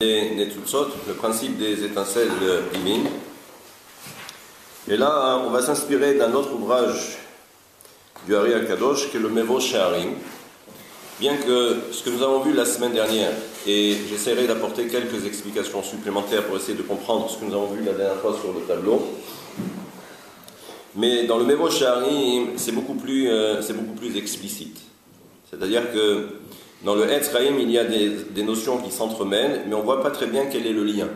Les Netzutzot, le principe des étincelles divines. Et là, on va s'inspirer d'un autre ouvrage du Ari HaKadosh, qui est le Mevo She'arim. Bien que ce que nous avons vu la semaine dernière, et j'essaierai d'apporter quelques explications supplémentaires pour essayer de comprendre ce que nous avons vu la dernière fois sur le tableau. Mais dans le Mevo She'arim, c'est beaucoup plus explicite. C'est-à-dire que dans le Etz Chaim, il y a des notions qui s'entremêlent, mais on ne voit pas très bien quel est le lien.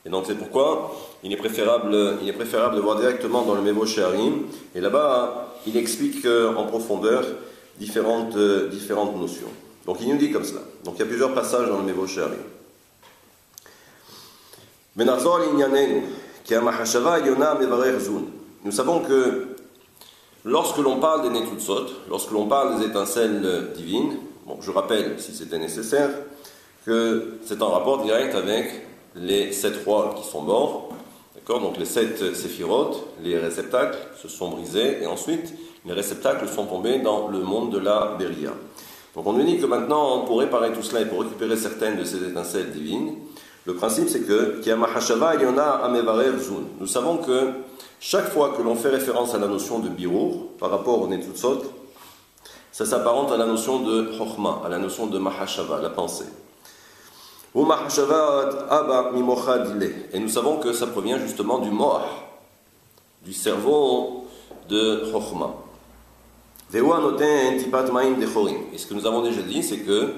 Et donc c'est pourquoi il est préférable de voir directement dans le Mevo She'arim, et là-bas, il explique en profondeur différentes notions. Donc il nous dit comme cela. Donc il y a plusieurs passages dans le Mevo She'arim. Nous savons que lorsque l'on parle des Netzutzot, lorsque l'on parle des étincelles divines, bon, je rappelle, si c'était nécessaire, que c'est en rapport direct avec les 7 rois qui sont morts, d'accord? Donc les 7 séphirotes, les réceptacles se sont brisés, et ensuite les réceptacles sont tombés dans le monde de la Beria. Donc on nous dit que maintenant, pour réparer tout cela et pour récupérer certaines de ces étincelles divines, le principe c'est que nous savons que chaque fois que l'on fait référence à la notion de birur, par rapport au Netzutzot, ça s'apparente à la notion de chokhma, à la notion de mahashava, la pensée. Et nous savons que ça provient justement du moah, du cerveau de chokhma. Et ce que nous avons déjà dit, c'est que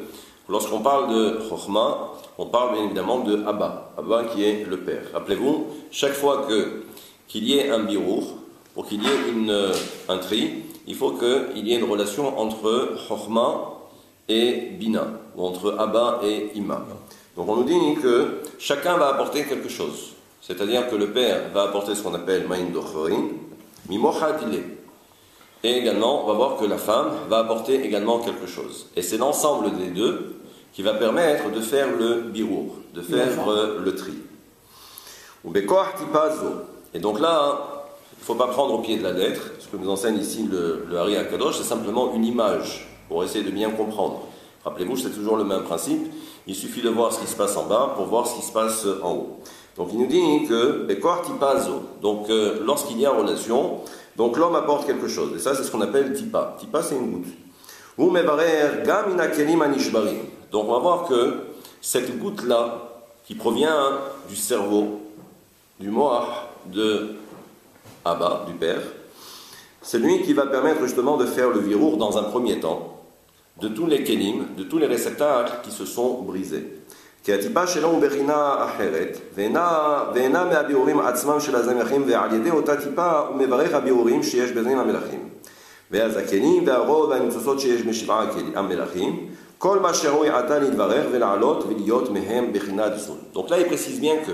lorsqu'on parle de chokhma, on parle bien évidemment de Abba, Abba qui est le père. Rappelez-vous, chaque fois qu'il y ait un birur, pour qu'il y ait un tri, il faut qu'il y ait une relation entre chokhma et bina, ou entre Abba et Ima. Donc on nous dit que chacun va apporter quelque chose. C'est-à-dire que le père va apporter ce qu'on appelle ma'in dochorin, mimochadile. Et également, on va voir que la femme va apporter également quelque chose. Et c'est l'ensemble des deux qui va permettre de faire le birur, de faire le tri. Et donc là, il ne faut pas prendre au pied de la lettre. Ce que nous enseigne ici le Ari HaKadosh, c'est simplement une image pour essayer de bien comprendre. Rappelez-vous, c'est toujours le même principe. Il suffit de voir ce qui se passe en bas pour voir ce qui se passe en haut. Donc il nous dit que donc lorsqu'il y a relation, donc l'homme apporte quelque chose. Et ça, c'est ce qu'on appelle tipa. Tipa, c'est une goutte. Donc on va voir que cette goutte-là, qui provient du cerveau, du moah de Abba, du père, c'est lui qui va permettre justement de faire le virur dans un premier temps, de tous les kelim, de tous les réceptacles qui se sont brisés. Donc là, il précise bien que,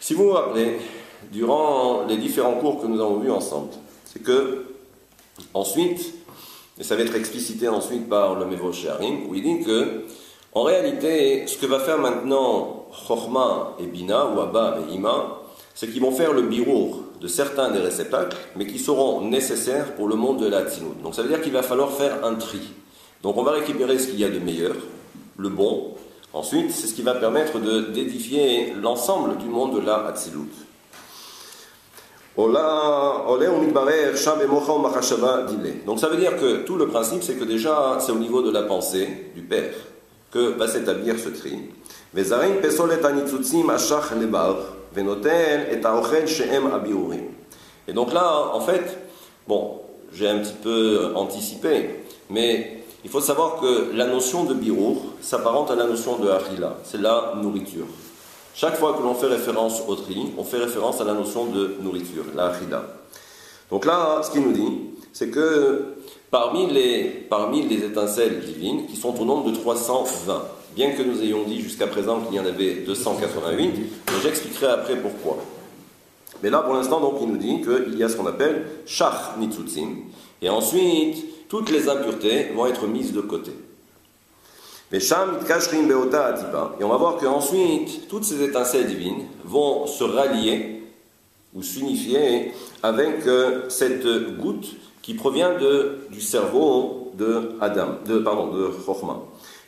si vous vous rappelez, durant les différents cours que nous avons vus ensemble, c'est que, ensuite, et ça va être explicité ensuite par le Mevo She'arim, où il dit que, en réalité, ce que va faire maintenant Chokhma et Bina, ou Abba et Ima, c'est qu'ils vont faire le birur de certains des réceptacles, mais qui seront nécessaires pour le monde de la Tzinout. Donc ça veut dire qu'il va falloir faire un tri. Donc on va récupérer ce qu'il y a de meilleur, le bon. Ensuite, c'est ce qui va permettre d'édifier l'ensemble du monde de la Hatzilut. Donc ça veut dire que tout le principe, c'est que déjà, c'est au niveau de la pensée du père que va s'établir ce tri. Et donc là, en fait, bon, j'ai un petit peu anticipé, mais il faut savoir que la notion de birur s'apparente à la notion de achila, c'est la nourriture. Chaque fois que l'on fait référence au tri, on fait référence à la notion de nourriture, la achila. Donc là, ce qu'il nous dit, c'est que parmi les étincelles divines, qui sont au nombre de 320, bien que nous ayons dit jusqu'à présent qu'il y en avait 288, mais j'expliquerai après pourquoi. Mais là, pour l'instant, donc, il nous dit qu'il y a ce qu'on appelle shach nitzutzim, et ensuite, toutes les impuretés vont être mises de côté. Et on va voir qu'ensuite, toutes ces étincelles divines vont se rallier ou s'unifier avec cette goutte qui provient du cerveau de Adam, de Chokhmah.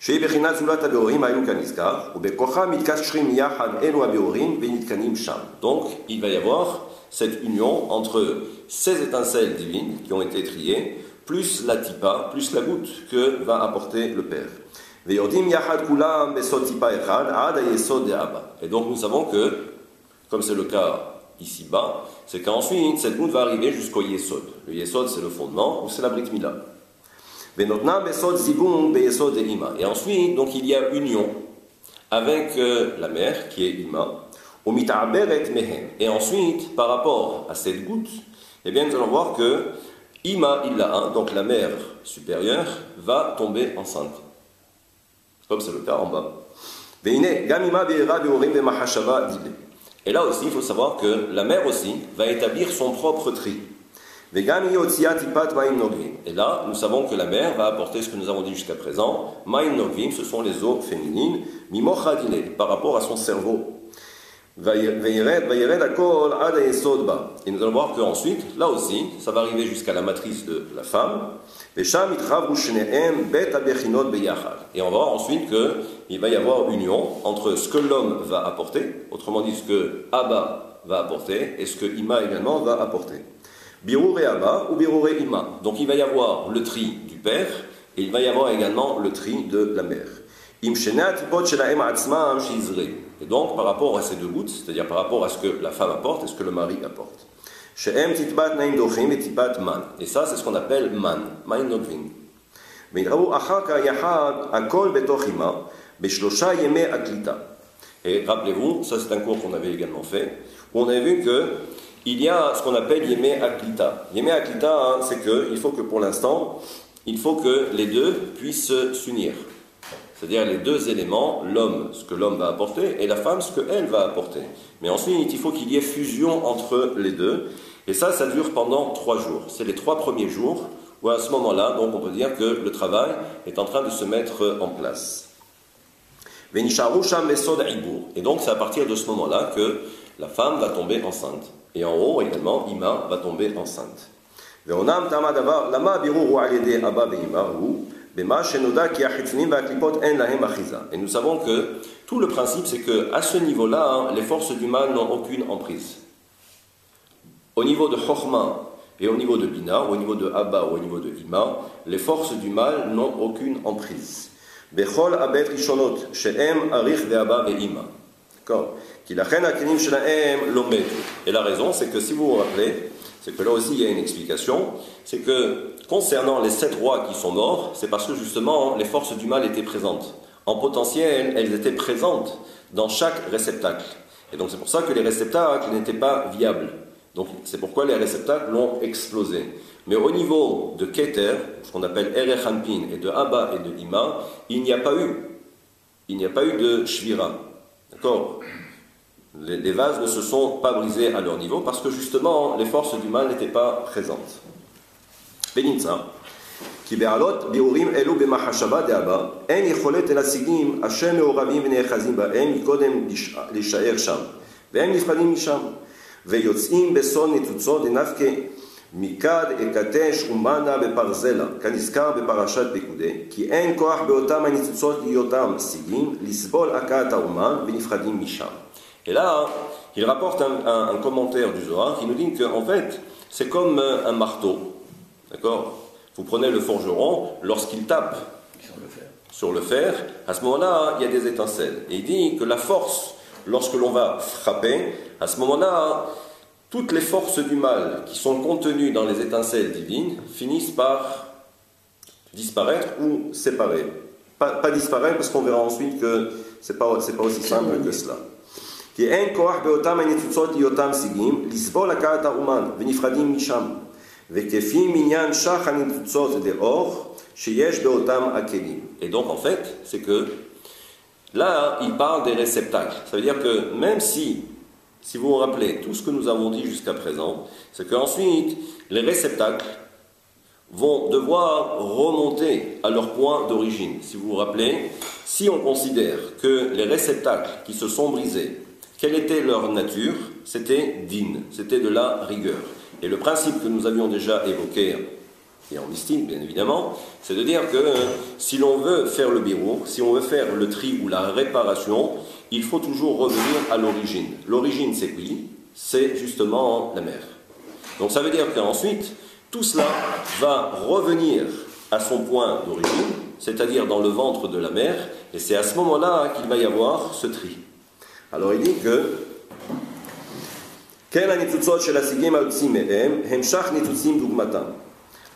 שהיא בחינת זולת הבירורים האלו כנזכר, ובכוחם מתקשרים יחד אלו הבירורים ונתקנים שם. Donc, il va y avoir cette union entre ces étincelles divines qui ont été triées, plus la tipa, plus la goutte que va apporter le Père. ויורדים יחד כולם בסוד טיפה אחד עד היסוד דאבא. Et donc nous savons que, comme c'est le cas ici-bas, c'est qu'ensuite cette goutte va arriver jusqu'au yesod. Le yesod c'est le fondement ou c'est la brit mila. Et ensuite, donc il y a union avec la mère qui est Ima. Et ensuite, par rapport à cette goutte, eh bien, nous allons voir que Ima Illa, donc la mère supérieure, va tomber enceinte. Comme c'est le cas en bas. Et là aussi, il faut savoir que la mère aussi va établir son propre tri. Et là, nous savons que la mère va apporter ce que nous avons dit jusqu'à présent. Maïm Nogvim, ce sont les eaux féminines, Mimochadine, par rapport à son cerveau. Et nous allons voir qu'ensuite, là aussi, ça va arriver jusqu'à la matrice de la femme. Et on va voir ensuite qu'il va y avoir union entre ce que l'homme va apporter, autrement dit ce que Abba va apporter, et ce que Ima également va apporter. Birure Abba ou Birure Ima. Donc il va y avoir le tri du père et il va y avoir également le tri de la mère. Et donc par rapport à ces deux gouttes, c'est-à-dire par rapport à ce que la femme apporte et ce que le mari apporte. Et ça c'est ce qu'on appelle man, main nogvin. Et rappelez-vous, ça c'est un cours qu'on avait également fait, où on avait vu que il y a ce qu'on appelle Yemé Aklita. Yemé Aklita, c'est qu'il faut que pour l'instant, il faut que les deux puissent s'unir. C'est-à-dire les deux éléments, l'homme, ce que l'homme va apporter, et la femme, ce qu'elle va apporter. Mais ensuite, il faut qu'il y ait fusion entre les deux. Et ça dure pendant 3 jours. C'est les 3 premiers jours où à ce moment-là, donc on peut dire que le travail est en train de se mettre en place. Et donc c'est à partir de ce moment-là que la femme va tomber enceinte. Et en haut également, Ima va tomber enceinte. Et nous savons que tout le principe, c'est qu'à ce niveau-là, les forces du mal n'ont aucune emprise. Au niveau de Chokhmah et au niveau de Bina, au niveau de Abba ou au niveau de Ima, les forces du mal n'ont aucune emprise. D'accord. Et la raison, c'est que si vous vous rappelez, c'est que là aussi il y a une explication, c'est que concernant les 7 rois qui sont morts, c'est parce que justement les forces du mal étaient présentes. En potentiel, elles étaient présentes dans chaque réceptacle. Et donc c'est pour ça que les réceptacles n'étaient pas viables. Donc c'est pourquoi les réceptacles l'ont explosé. Mais au niveau de Keter, ce qu'on appelle Erech Anpin, et de Abba et de Ima, il n'y a pas eu de Shvira. D'accord ? Les vases ne se sont pas brisés à leur niveau parce que justement les forces du mal n'étaient pas présentes. Benitza, כי בעלות ביאורים אלו במחשבה דאבא, אין יכולת אל השיגים אשר מעורבים ונאחזים בהם מקודם להישאר שם, והם נפרדים משם, ויוצאים בסוד ניצוצות דנפקה מכד אקטש ומנה בפרזלה, כנזכר בפרשת פקודי, כי אין כוח באותם הניצוצות להיותם שיגים, לסבול הכאת האומן ונפרדים משם. Et là, il rapporte un commentaire du Zohar qui nous dit qu'en fait, c'est comme un marteau. D'accord ? Vous prenez le forgeron, lorsqu'il tape sur le fer, à ce moment-là, il y a des étincelles. Et il dit que la force, lorsque l'on va frapper, à ce moment-là, toutes les forces du mal qui sont contenues dans les étincelles divines finissent par disparaître ou séparer. Pas disparaître parce qu'on verra ensuite que c'est pas aussi simple que cela. כי אין כוח באותם הניצוצות להיותם שיגים, לסבול הכאת האומן ונפרדים משם, וכפי מניין שח הניצוצות דאור שיש באותם הכלים. Et donc en fait, c'est que là, il parle des réceptacles. Ça veut dire que même si vous vous rappelez tout ce que nous avons dit jusqu'à présent, c'est qu'ensuite, les réceptacles vont devoir remonter à leur point d'origine. Si vous vous rappelez, si on considère que les réceptacles qui se sont brisés, quelle était leur nature? C'était din, c'était de la rigueur. Et le principe que nous avions déjà évoqué et en mystique bien évidemment, c'est de dire que si l'on veut faire le birour, si on veut faire le tri ou la réparation, il faut toujours revenir à l'origine. L'origine c'est qui? C'est justement la mer. Donc ça veut dire qu'ensuite, tout cela va revenir à son point d'origine, c'est-à-dire dans le ventre de la mer, et c'est à ce moment-là qu'il va y avoir ce tri. Alors il dit que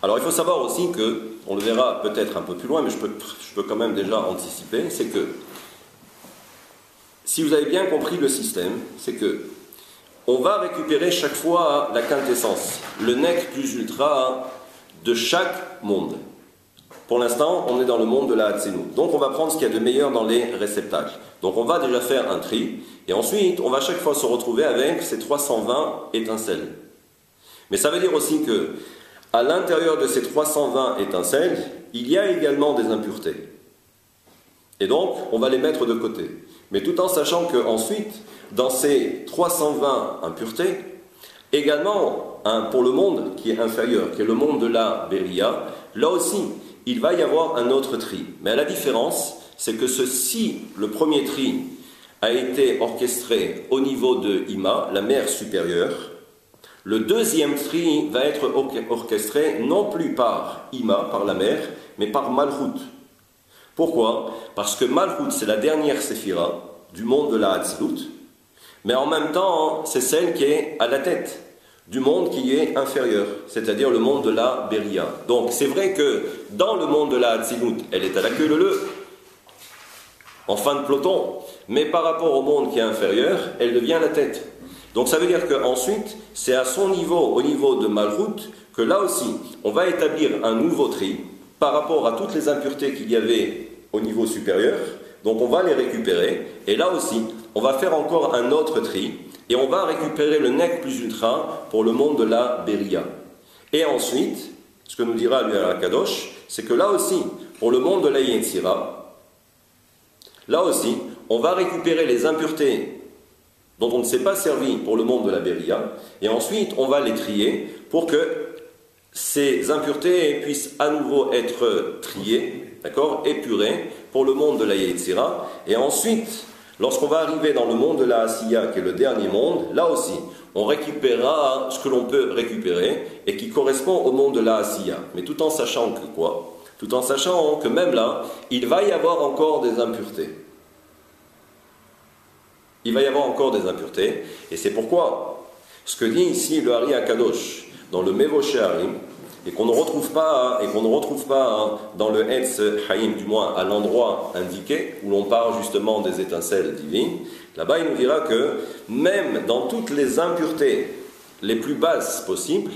alors il faut savoir aussi que, on le verra peut-être un peu plus loin, mais je peux quand même déjà anticiper, c'est que si vous avez bien compris le système, c'est que on va récupérer chaque fois la quintessence, le nec plus ultra de chaque monde. Pour l'instant, on est dans le monde de la Hatzilut. Donc on va prendre ce qu'il y a de meilleur dans les réceptacles. Donc on va déjà faire un tri, et ensuite on va chaque fois se retrouver avec ces 320 étincelles. Mais ça veut dire aussi que, à l'intérieur de ces 320 étincelles, il y a également des impuretés. Et donc, on va les mettre de côté. Mais tout en sachant qu'ensuite, dans ces 320 impuretés, également, pour le monde qui est inférieur, qui est le monde de la Beria, là aussi, il va y avoir un autre tri. Mais la différence, c'est que si le premier tri a été orchestré au niveau de Ima, la mer supérieure, le deuxième tri va être orchestré non plus par Ima, par la mer, mais par Malchut. Pourquoi? Parce que Malchut, c'est la dernière séphira du monde de la Hatzilut, mais en même temps, c'est celle qui est à la tête du monde qui est inférieur, c'est-à-dire le monde de la Beria. Donc c'est vrai que dans le monde de la Hatzilut, elle est à la queue leu-leu, en fin de peloton, mais par rapport au monde qui est inférieur, elle devient la tête. Donc ça veut dire qu'ensuite, c'est à son niveau, au niveau de Malchut, que là aussi, on va établir un nouveau tri par rapport à toutes les impuretés qu'il y avait au niveau supérieur. Donc on va les récupérer, et là aussi, on va faire encore un autre tri, et on va récupérer le nec plus ultra pour le monde de la Beria. Et ensuite, ce que nous dira lui Kadosh, c'est que là aussi, pour le monde de la Yetzira, là aussi, on va récupérer les impuretés dont on ne s'est pas servi pour le monde de la Beria, et ensuite on va les trier pour que ces impuretés puissent à nouveau être triées, d'accord, épurées pour le monde de la Yetzira, et ensuite, lorsqu'on va arriver dans le monde de la Asiya, qui est le dernier monde, là aussi, on récupérera ce que l'on peut récupérer, et qui correspond au monde de la Asiya, mais tout en sachant que quoi? Tout en sachant que même là, il va y avoir encore des impuretés. Il va y avoir encore des impuretés, et c'est pourquoi ce que dit ici le Hari Akadosh dans le Mevo She'arim, et qu'on ne retrouve pas dans le Etz Haïm, du moins à l'endroit indiqué, où l'on parle justement des étincelles divines, là-bas il nous dira que même dans toutes les impuretés les plus basses possibles,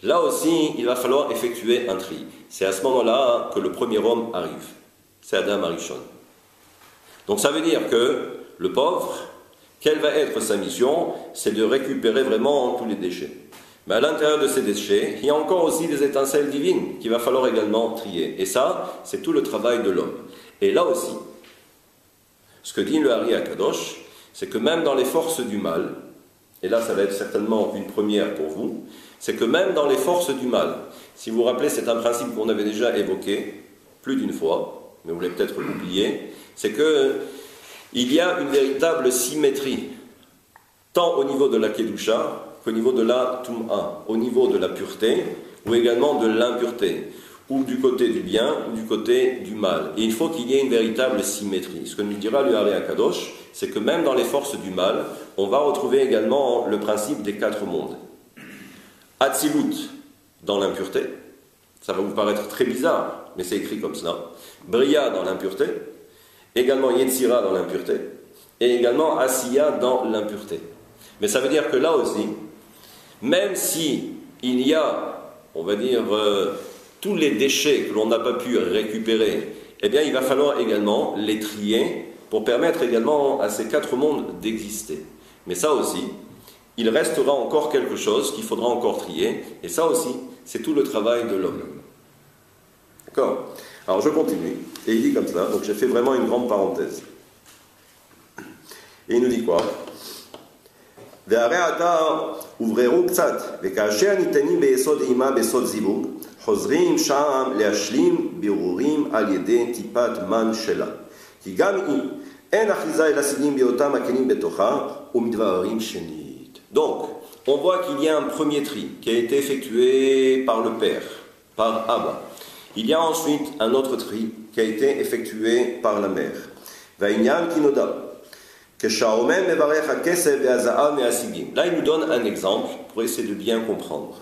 là aussi il va falloir effectuer un tri. C'est à ce moment-là que le premier homme arrive, c'est Adam Arishon. Donc ça veut dire que le pauvre, quelle va être sa mission? C'est de récupérer vraiment tous les déchets. Mais à l'intérieur de ces déchets, il y a encore aussi des étincelles divines qu'il va falloir également trier. Et ça, c'est tout le travail de l'homme. Et là aussi, ce que dit le Hari Akadosh, c'est que même dans les forces du mal, et là ça va être certainement une première pour vous, c'est que même dans les forces du mal, si vous vous rappelez, c'est un principe qu'on avait déjà évoqué plus d'une fois, mais vous l'avez peut-être oublié, c'est que il y a une véritable symétrie, tant au niveau de la Kedusha qu'au niveau de la Tum'a, au niveau de la pureté ou également de l'impureté, ou du côté du bien ou du côté du mal. Et il faut qu'il y ait une véritable symétrie. Ce que nous dira le Hari Akadosh, c'est que même dans les forces du mal, on va retrouver également le principe des 4 mondes. Hatzilut dans l'impureté, ça va vous paraître très bizarre, mais c'est écrit comme cela. Bria dans l'impureté, également Yetzira dans l'impureté, et également Asiya dans l'impureté. Mais ça veut dire que là aussi, même si il y a, on va dire, tous les déchets que l'on n'a pas pu récupérer, eh bien il va falloir également les trier pour permettre également à ces 4 mondes d'exister. Mais ça aussi, il restera encore quelque chose qu'il faudra encore trier, et ça aussi, c'est tout le travail de l'homme. D'accord? Alors je continue, et il dit comme ça, donc j'ai fait vraiment une grande parenthèse. Et il nous dit quoi? והרי עתה הובררו קצת, וכאשר ניתנים ביסוד אימה בסוד זיווג, חוזרים שם להשלים בירורים על ידי טיפת מן שלה. כי גם אם אין אחיזה אל השיגים בהיותם הכלים בתוכה, ומתבררים שנית. Donc, on voit qu'il y a un premier tri qui a été effectué par le père, par Abba. Il y a ensuite un autre tri qui a été effectué par la mère. והעניין כי נודע, כשהאומן מברך הכסף והזהב מהשיגים. Là, il nous donne un exemple pour essayer de bien comprendre.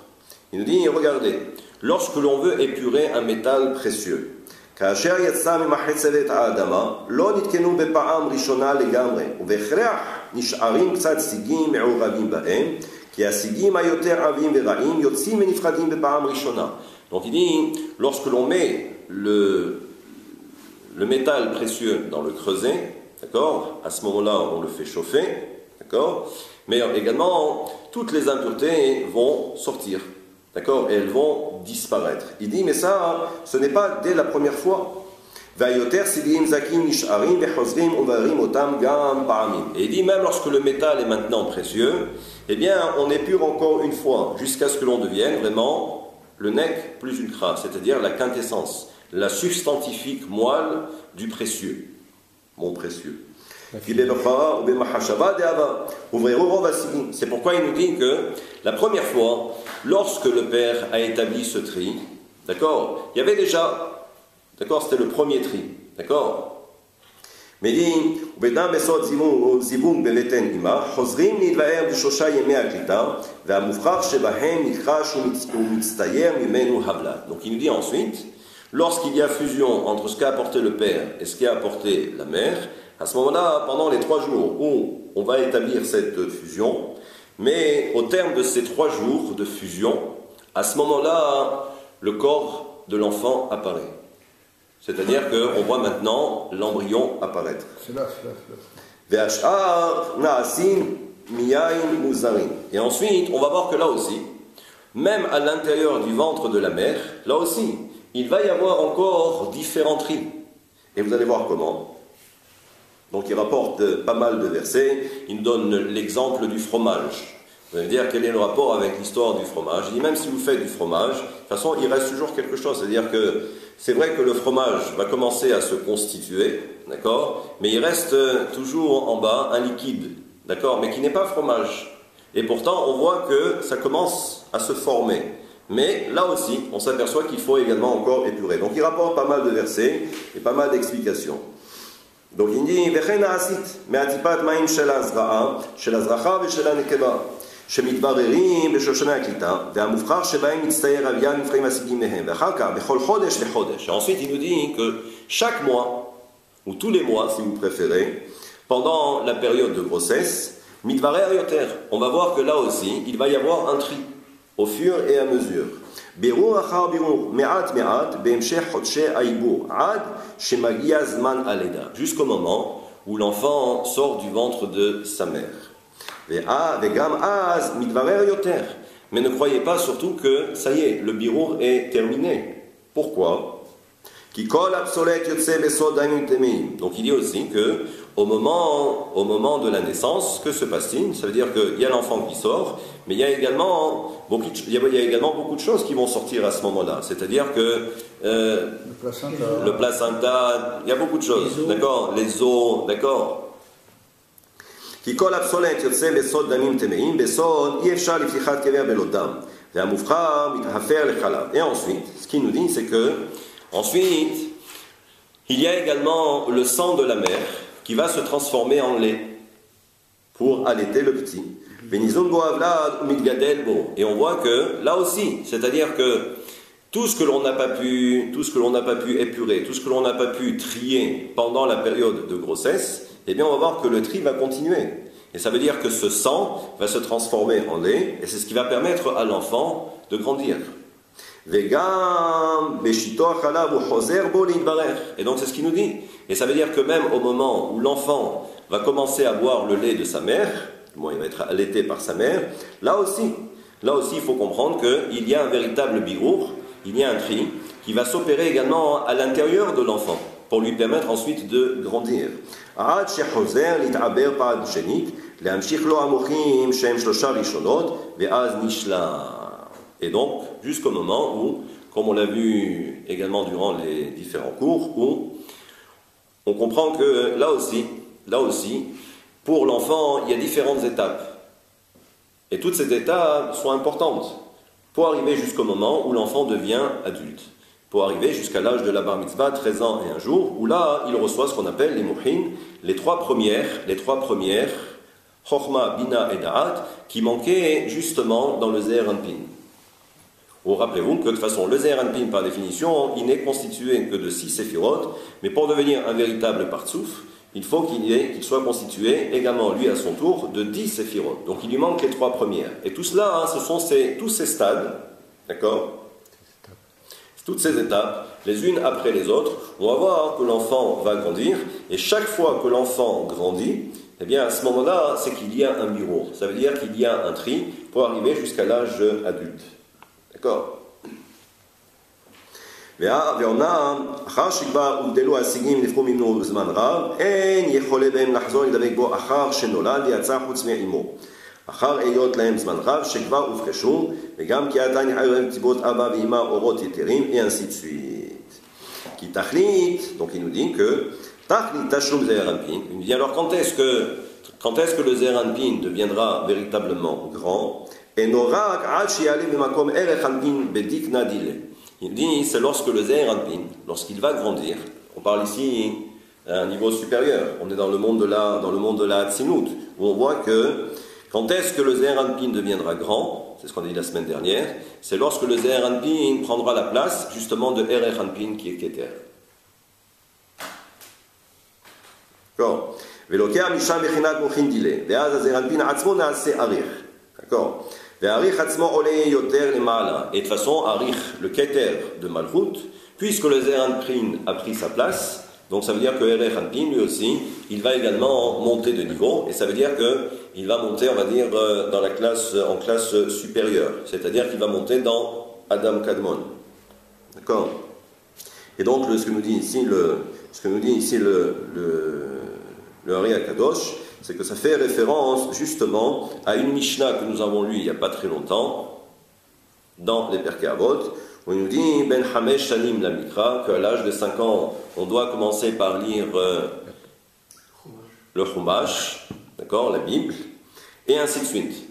Il nous dit, regardez, lorsque l'on veut épurer un métal précieux, כאשר יצא ממחצבת האדמה, לא נתקנו בפעם ראשונה לגמרי, ובהכרח נשארים קצת סיגים מעורבים בהם, כי הסיגים היותר עבים ורעים יוצאים ונפחדים בפעם ראשונה. Donc il dit, lorsque l'on met le métal précieux dans le creuset, d'accord, à ce moment-là on le fait chauffer, d'accord, mais également toutes les impuretés vont sortir. D'accord, et elles vont disparaître. Il dit, mais ça, ce n'est pas dès la première fois. Et il dit, même lorsque le métal est maintenant précieux, eh bien, on épure encore une fois, jusqu'à ce que l'on devienne vraiment le nec plus ultra, c'est-à-dire la quintessence, la substantifique moelle du précieux, mon précieux. C'est pourquoi il nous dit que la première fois, lorsque le père a établi ce tri, d'accord, il y avait déjà, d'accord, c'était le premier tri, d'accord. Mais il dit, donc il nous dit ensuite, lorsqu'il y a fusion entre ce qu'a apporté le père et ce qu'a apporté la mère, à ce moment-là, pendant les 3 jours où on va établir cette fusion, mais au terme de ces 3 jours de fusion, à ce moment-là, le corps de l'enfant apparaît. C'est-à-dire qu'on voit maintenant l'embryon apparaître. Et ensuite, on va voir que là aussi, même à l'intérieur du ventre de la mère, là aussi, il va y avoir encore différents tris. Et vous allez voir comment. Donc il rapporte pas mal de versets, il nous donne l'exemple du fromage. Vous allez me dire quel est le rapport avec l'histoire du fromage. Il dit même si vous faites du fromage, de toute façon il reste toujours quelque chose. C'est-à-dire que c'est vrai que le fromage va commencer à se constituer, d'accord, mais il reste toujours en bas un liquide, d'accord, mais qui n'est pas fromage. Et pourtant on voit que ça commence à se former. Mais là aussi, on s'aperçoit qu'il faut également encore épurer. Donc il rapporte pas mal de versets et pas mal d'explications. Donc il dit, וכן נעשית מהטיפת מים של ההזרעה, של הזרחה ושל הנקבה, שמתבררים בשושני הקליטה, והמובחר שבהם מצטייר אביין נבחרים השיגים מהם, ואחר כך, בכל חודש לחודש. Ensuite, il nous dit que chaque mois, ou tous les mois, si vous préférez, pendant la période de grossesse, מתברר יותר. On va voir que là aussi, il va y avoir un tri, au fur et à mesure. בירור אחר בירור, מעט מעט, בהמשך חודשי העיבור, עד שמגיע זמן הלידה, jusqu'au moment où l'enfant sort du ventre de sa mère. וגם אז מתברר יותר. Mais ne croyez pas surtout que, ça y est, le birour est terminé. Pourquoi? Donc il dit aussi que au moment de la naissance, que se passe-t-il? Ça veut dire qu'il y a l'enfant qui sort, mais il y a également beaucoup de choses qui vont sortir à ce moment-là. C'est-à-dire que le placenta, il y a beaucoup de choses, d'accord? Les os, d'accord? כי כל הפסולת יוצא בסוד דמים טמאים, בסוד אי אפשר לפתיחת קריה בלא דם, והמובחר מתהפך לחלב. Et ensuite, ce qu'il nous dit, c'est que ensuite, il y a également le sang de la mère qui va se transformer en lait pour allaiter le petit. Et on voit que là aussi, c'est-à-dire que tout ce que l'on n'a pas pu épurer, tout ce que l'on n'a pas pu trier pendant la période de grossesse, eh bien on va voir que le tri va continuer. Et ça veut dire que ce sang va se transformer en lait, et c'est ce qui va permettre à l'enfant de grandir. Et donc c'est ce qu'il nous dit. Et ça veut dire que même au moment où l'enfant va commencer à boire le lait de sa mère, bon, il va être allaité par sa mère, là aussi il faut comprendre qu'il y a un véritable birour, il y a un tri qui va s'opérer également à l'intérieur de l'enfant pour lui permettre ensuite de grandir. Et donc, jusqu'au moment où comme on l'a vu également durant les différents cours, où on comprend que là aussi, pour l'enfant, il y a différentes étapes. Et toutes ces étapes sont importantes pour arriver jusqu'au moment où l'enfant devient adulte. Pour arriver jusqu'à l'âge de la bar mitzvah, 13 ans et un jour, où là, il reçoit ce qu'on appelle les muhin, les trois premières, Chochma, Bina et Da'at, qui manquaient justement dans le Ze'er Anpin. Rappelez-vous que de toute façon, le Ze'er Anpin, par définition, il n'est constitué que de 6 séphirot, mais pour devenir un véritable partsouf, il faut qu'il soit constitué également, lui à son tour, de 10 séphirot. Donc il lui manque les trois premières. Et tout cela, ce sont tous ces stades, d'accord ? Toutes ces étapes, les unes après les autres, on va voir que l'enfant va grandir, et chaque fois que l'enfant grandit, eh bien à ce moment-là, c'est qu'il y a un bureau. Ça veut dire qu'il y a un tri pour arriver jusqu'à l'âge adulte. D'accord ? אחר שכבר הוגדלו ההישגים נפחו ממנו זמן רב, אין יכולה בהם לחזור לדבק בו אחר שנולד ויצא חוץ מאמו. אחר היות להם זמן רב שכבר הופחשו, וגם כי עדיין חיו להם ציבות אבא ואמא אורות יתרים, et ainsi de suite. Qui tachlit, donc il nous dit que tachlit tashlum ze'er anpin. Il nous dit alors quand est-ce que le ze'er anpin deviendra véritablement grand? Et norak ad shi'ale b'makom erech anpin bedikna dile. Il dit, c'est lorsque le Ze'er Anpin, lorsqu'il va grandir, on parle ici à un niveau supérieur, on est dans le monde de la Hatzinut, où on voit que quand est-ce que le Ze'er Anpin deviendra grand, c'est ce qu'on a dit la semaine dernière, c'est lorsque le Ze'er Anpin prendra la place justement de Erech Anpin qui est Keter. D'accord. Velokea misham bechinat mochin dile, ve'az ha-Ze'er Anpin atzmo na'aseh arich. D'accord. Et de toute façon, Arich, le Keter de Malchut, puisque le Ze'er Anpin a pris sa place, donc ça veut dire que Erech Anpin, lui aussi, il va également monter de niveau, et ça veut dire qu'il va monter, on va dire, en classe supérieure, c'est-à-dire qu'il va monter dans Adam Kadmon. D'accord. Et donc, ce que nous dit ici le Ari Akadosh, c'est que ça fait référence justement à une Mishnah que nous avons lue il n'y a pas très longtemps, dans les Perkei Avot, où il nous dit Ben Hamesh Shanim la Mikra, qu'à l'âge de 5 ans, on doit commencer par lire le Chumash, d'accord, la Bible, et ainsi de suite.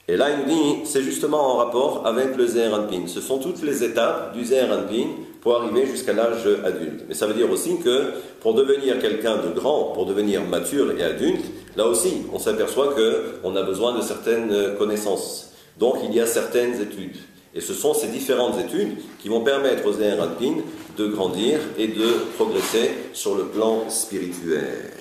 Et là, il nous dit, c'est justement en rapport avec le Ze'er Anpin. Ce sont toutes les étapes du Ze'er Anpin pour arriver jusqu'à l'âge adulte. Mais ça veut dire aussi que pour devenir quelqu'un de grand, pour devenir mature et adulte, là aussi, on s'aperçoit qu'on a besoin de certaines connaissances. Donc, il y a certaines études. Et ce sont ces différentes études qui vont permettre au Ze'er Anpin de grandir et de progresser sur le plan spirituel.